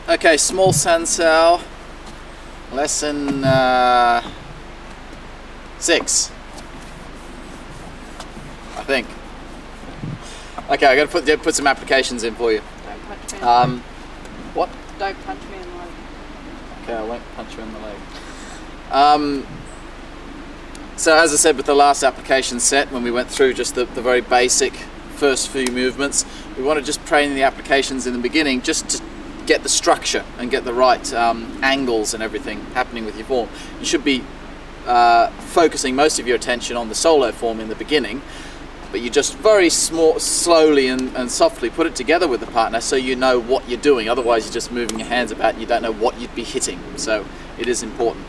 Okay, small San Sau, lesson 6, I think. Okay, I got to put some applications in for you. Don't punch me in the leg. What? Don't punch me in the leg. Okay, I won't punch you in the leg. So as I said with the last application set, when we went through just the very basic first few movements, we want to just train the applications in the beginning just to get the structure and get the right angles and everything happening with your form. You should be focusing most of your attention on the solo form in the beginning, but you just very slowly and softly put it together with the partner so you know what you're doing. Otherwise you're just moving your hands about and you don't know what you'd be hitting. So it is important.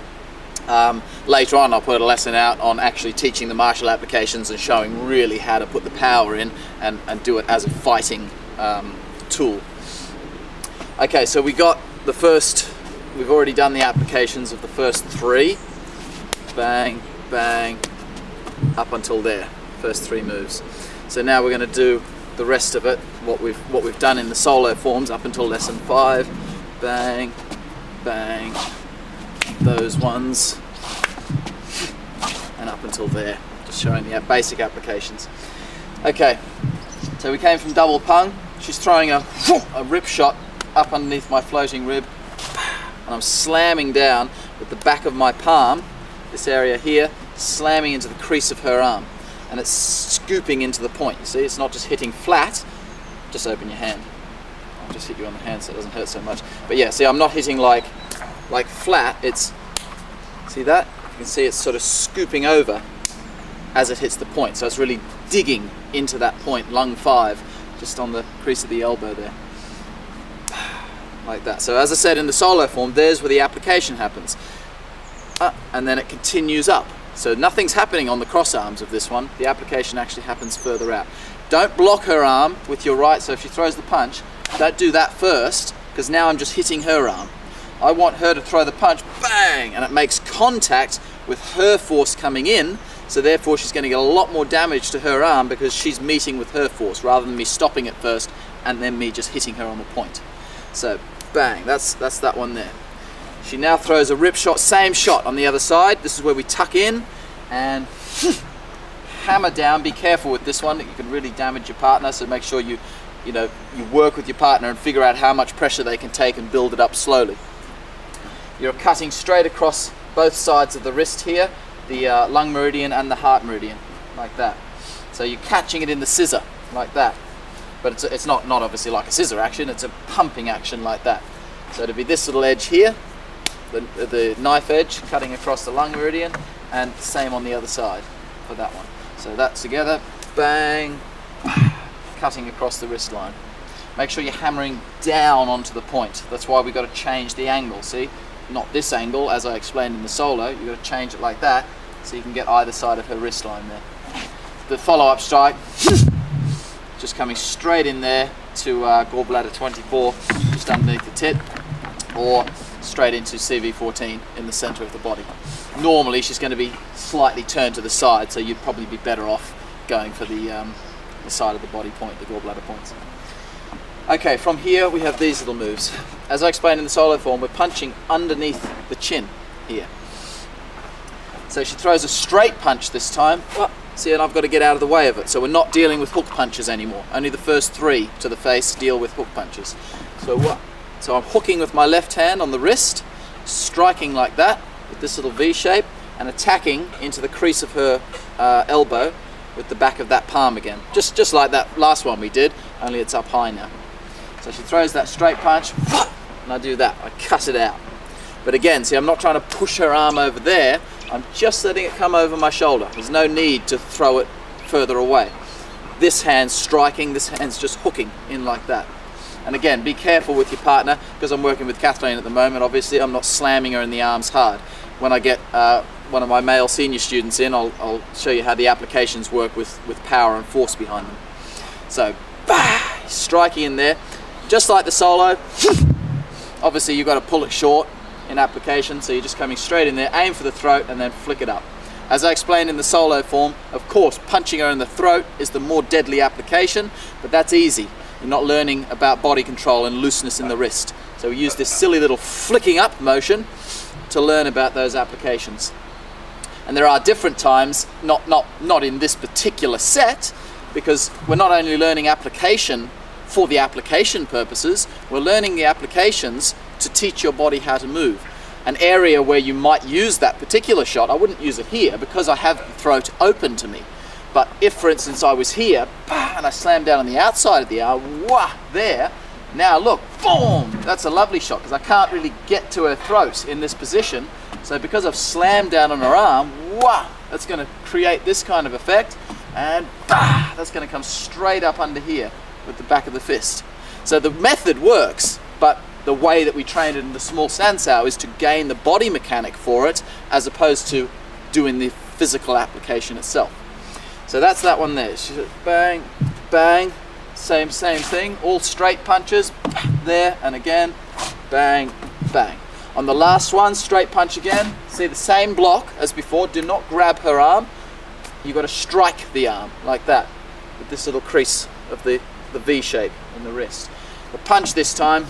Later on I'll put a lesson out on actually teaching the martial applications and showing really how to put the power in and do it as a fighting tool. Okay, so we got the first, we've already done the applications of the first 3. Bang, bang, up until there, first 3 moves. So now we're going to do the rest of it, what we've done in the solo forms up until lesson 5. Bang, bang, those ones, and up until there, just showing the basic applications. Okay, so we came from double pung. She's throwing a rip shot up underneath my floating rib, and I'm slamming down with the back of my palm, this area here, slamming into the crease of her arm, and it's scooping into the point. You see, it's not just hitting flat. Just open your hand. I'll just hit you on the hand so it doesn't hurt so much. But yeah, see, I'm not hitting like flat. It's, see that? You can see it's sort of scooping over as it hits the point. So it's really digging into that point, lung 5, just on the crease of the elbow there. Like that. So as I said in the solo form, there's where the application happens. And then it continues up. So nothing's happening on the cross arms of this one. The application actually happens further out. Don't block her arm with your right, so if she throws the punch, don't do that first, because now I'm just hitting her arm. I want her to throw the punch, bang, and it makes contact with her force coming in, so therefore she's going to get a lot more damage to her arm because she's meeting with her force, rather than me stopping it first and then me just hitting her on the point. So bang, that's that one there. She now throws a rip shot, same shot on the other side. This is where we tuck in and hammer down. Be careful with this one, you can really damage your partner, so make sure you work with your partner and figure out how much pressure they can take and build it up slowly. You're cutting straight across both sides of the wrist here, the lung meridian and the heart meridian, like that. So you're catching it in the scissor, like that. But it's not obviously like a scissor action, it's a pumping action like that. So it'll be this little edge here, the knife edge cutting across the lung meridian, and same on the other side for that one. So that's together, bang, cutting across the wrist line. Make sure you're hammering down onto the point. That's why we've got to change the angle, see? Not this angle, as I explained in the solo, you've got to change it like that, so you can get either side of her wrist line there. The follow-up strike, just coming straight in there to gallbladder 24, just underneath the tit, or straight into CV14 in the center of the body. Normally she's going to be slightly turned to the side, so you'd probably be better off going for the side of the body point, the gallbladder points. Okay, from here we have these little moves. As I explained in the solo form, we're punching underneath the chin here. So she throws a straight punch this time. Well, see, and I've got to get out of the way of it. So we're not dealing with hook punches anymore. Only the first 3 to the face deal with hook punches. So I'm hooking with my left hand on the wrist, striking like that with this little V shape, and attacking into the crease of her elbow with the back of that palm again. Just like that last one we did, only it's up high now. So she throws that straight punch, and I do that, I cut it out. But again, see, I'm not trying to push her arm over there, I'm just letting it come over my shoulder. There's no need to throw it further away. This hand's striking, this hand's just hooking in like that. And again, be careful with your partner, because I'm working with Kathleen at the moment, obviously I'm not slamming her in the arms hard. When I get one of my male senior students in, I'll show you how the applications work with power and force behind them. So, bah, striking in there. Just like the solo, obviously you've got to pull it short in application, so you're just coming straight in there, aim for the throat and then flick it up. As I explained in the solo form, of course punching her in the throat is the more deadly application, but that's easy. You're not learning about body control and looseness in the wrist. So we use this silly little flicking up motion to learn about those applications. And there are different times, not in this particular set, because we're not only learning application for the application purposes, we're learning the applications to teach your body how to move. An area where you might use that particular shot, I wouldn't use it here because I have the throat open to me. But if, for instance, I was here, and I slammed down on the outside of the arm, wah, there, now look, boom, that's a lovely shot because I can't really get to her throat in this position. So because I've slammed down on her arm, wah, that's going to create this kind of effect, and bah, that's going to come straight up under here with the back of the fist. So the method works, but the way that we train it in the small San Sau is to gain the body mechanic for it as opposed to doing the physical application itself. So that's that one there. She's bang, bang, same thing, all straight punches, there and again, bang, bang. On the last one, straight punch again, see the same block as before, do not grab her arm, you've got to strike the arm like that, with this little crease of the V shape in the wrist. The punch this time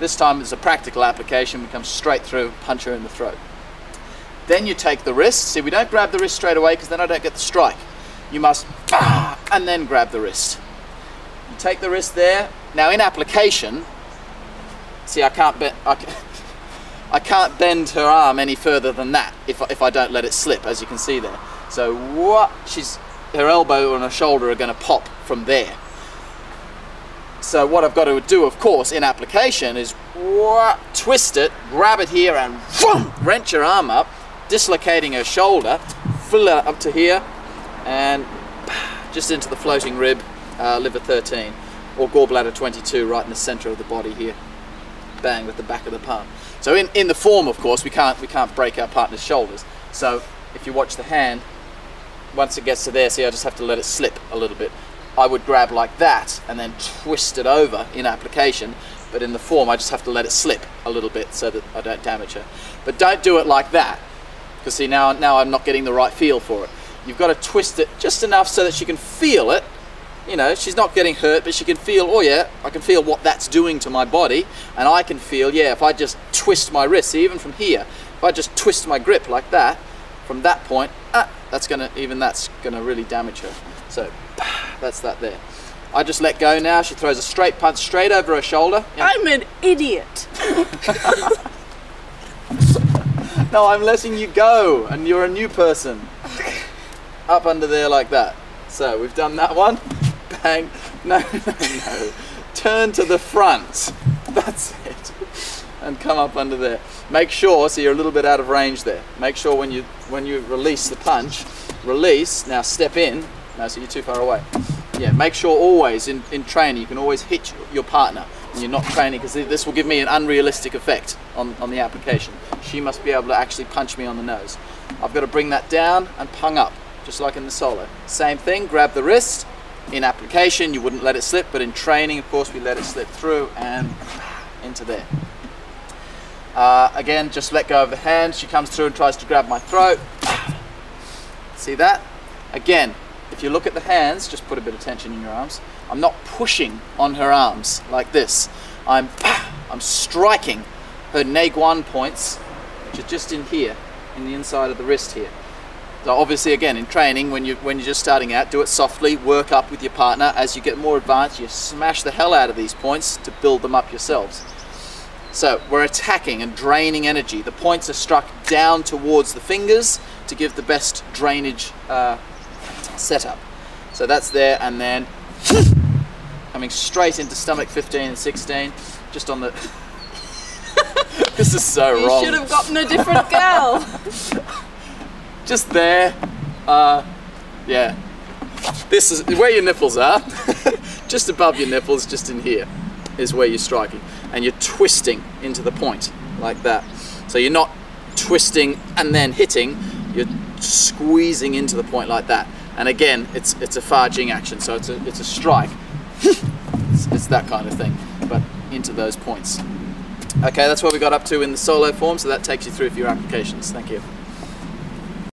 it's a practical application, we come straight through, punch her in the throat. Then you take the wrist, see we don't grab the wrist straight away because then I don't get the strike. You must, and then grab the wrist. You take the wrist there. Now in application, see I can't bend her arm any further than that if I don't let it slip, as you can see there. So what, her elbow and her shoulder are going to pop from there. So what I've got to do, of course, in application is twist it, grab it here and wrench her arm up, dislocating her shoulder, fill it up to here, and just into the floating rib, liver 13, or gallbladder 22, right in the center of the body here. Bang, with the back of the palm. So in the form, of course, we can't break our partner's shoulders. So if you watch the hand, once it gets to there, see, I just have to let it slip a little bit. I would grab like that and then twist it over in application, but in the form I just have to let it slip a little bit so that I don't damage her. But don't do it like that, because see, now I'm not getting the right feel for it. You've got to twist it just enough so that she can feel it. You know, she's not getting hurt, but she can feel, oh yeah, I can feel what that's doing to my body, and I can feel, yeah, if I just twist my wrist, see, even from here, if I just twist my grip like that, from that point, that's gonna really damage her. So that's that there. I just let go now. She throws a straight punch straight over her shoulder. Yeah. I'm an idiot. No, I'm letting you go, and you're a new person. Up under there like that. So we've done that one. Bang. No. Turn to the front. That's it. And come up under there. Make sure, so you're a little bit out of range there. Make sure when you release the punch, release, now step in. No, so you're too far away. Yeah, make sure always in training you can always hit your partner when you're not training, because this will give me an unrealistic effect on the application. She must be able to actually punch me on the nose. I've got to bring that down and pung up, just like in the solo. Same thing, grab the wrist. In application you wouldn't let it slip, but in training of course we let it slip through and into there. Again, just let go of the hand. She comes through and tries to grab my throat. See that? Again, if you look at the hands, just put a bit of tension in your arms. I'm not pushing on her arms like this. I'm striking her Neguan points, which are just in here, in the inside of the wrist here. So obviously, again, in training, when you're just starting out, do it softly, work up with your partner. As you get more advanced, you smash the hell out of these points to build them up yourselves. So we're attacking and draining energy. The points are struck down towards the fingers to give the best drainage setup. So that's there, and then coming straight into stomach 15 and 16, just on the... This is so wrong. You should have gotten a different girl. Just there, yeah. This is where your nipples are. Just above your nipples, just in here, is where you're striking. And you're twisting into the point, like that. So you're not twisting and then hitting, you're squeezing into the point like that. And again, it's a farging action, so it's a strike. It's that kind of thing, but into those points. Okay, that's what we got up to in the solo form, so that takes you through for your applications. Thank you.